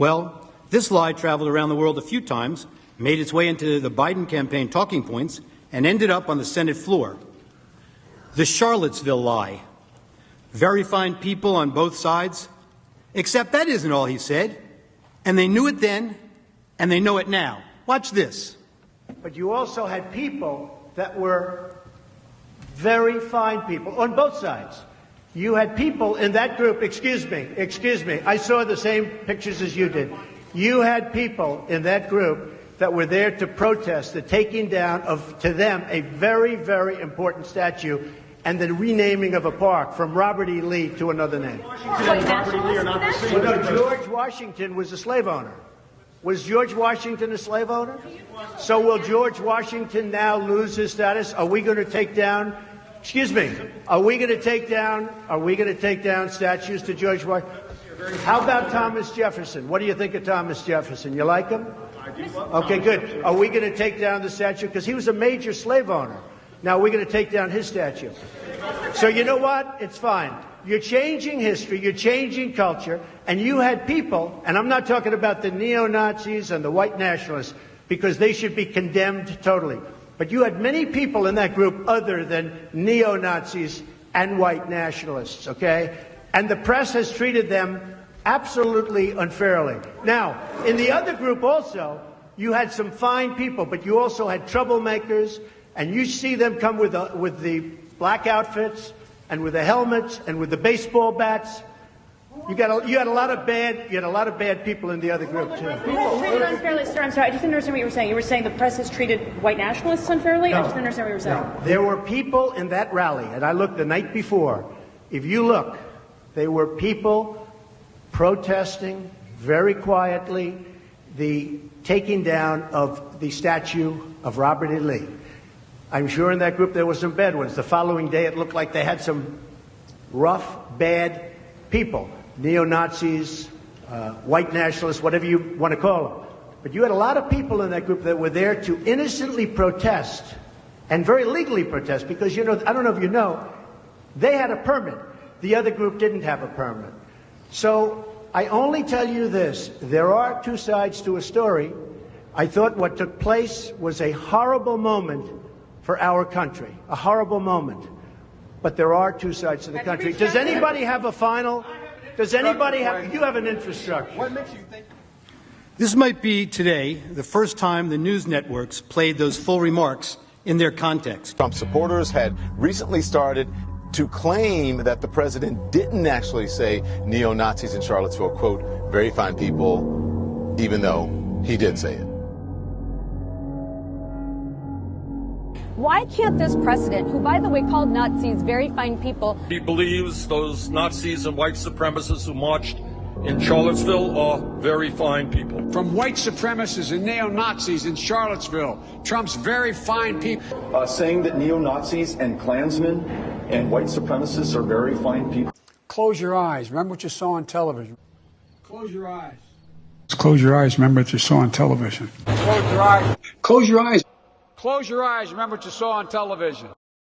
Well, this lie traveled around the world a few times, made its way into the Biden campaign talking points, and ended up on the Senate floor. The Charlottesville lie. Very fine people on both sides. Except that isn't all he said. And they knew it then, and they know it now. Watch this. But you also had people that were very fine people on both sides. You had people in that group, excuse me, I saw the same pictures as you did. You had people in that group that were there to protest the taking down of, to them, a very, very important statue and the renaming of a park from Robert E. Lee to another name. Robert E. Lee are not the same. Well, no, George Washington was a slave owner. Was George Washington a slave owner? So will George Washington now lose his status? Are we going to take down, excuse me, are we going to take down statues to George Washington? How about Thomas Jefferson? What do you think of Thomas Jefferson? You like him? Okay, good. Are we going to take down the statue? Because he was a major slave owner. Now we're going to take down his statue. So you know what? It's fine. You're changing history, you're changing culture, and you had people, and I'm not talking about the neo-Nazis and the white nationalists, because they should be condemned totally. But you had many people in that group other than neo-Nazis and white nationalists, okay? And the press has treated them absolutely unfairly. Now, in the other group also, you had some fine people, but you also had troublemakers, and you see them come with the black outfits and with the helmets and with the baseball bats. You had a lot of bad people in the other group too. Treated unfairly, sir. I'm sorry, I just didn't understand what you were saying. You were saying the press has treated white nationalists unfairly? No, I just didn't understand what you were saying. No. There were people in that rally, and I looked the night before. If you look, there were people protesting very quietly the taking down of the statue of Robert E. Lee. I'm sure in that group there were some bad ones. The following day it looked like they had some rough, bad people, neo-Nazis, white nationalists, whatever you want to call them. But you had a lot of people in that group that were there to innocently protest and very legally protest because, you know, I don't know if you know, they had a permit. The other group didn't have a permit. So I only tell you this. There are two sides to a story. I thought what took place was a horrible moment for our country, a horrible moment. But there are two sides to the country. Does anybody have a final? Does anybody have? You have an infrastructure. What makes you think? This might be today the first time the news networks played those full remarks in their context. Trump supporters had recently started to claim that the president didn't actually say neo-Nazis in Charlottesville, quote, very fine people, even though he did say it. Why can't this president, who, by the way, called Nazis very fine people... He believes those Nazis and white supremacists who marched in Charlottesville are very fine people. From white supremacists and neo-Nazis in Charlottesville, Trump's very fine people. Saying that neo-Nazis and Klansmen and white supremacists are very fine people. Close your eyes. Remember what you saw on television. Close your eyes. Close your eyes. Remember what you saw on television. Close your eyes. Close your eyes. Close your eyes. Remember what you saw on television.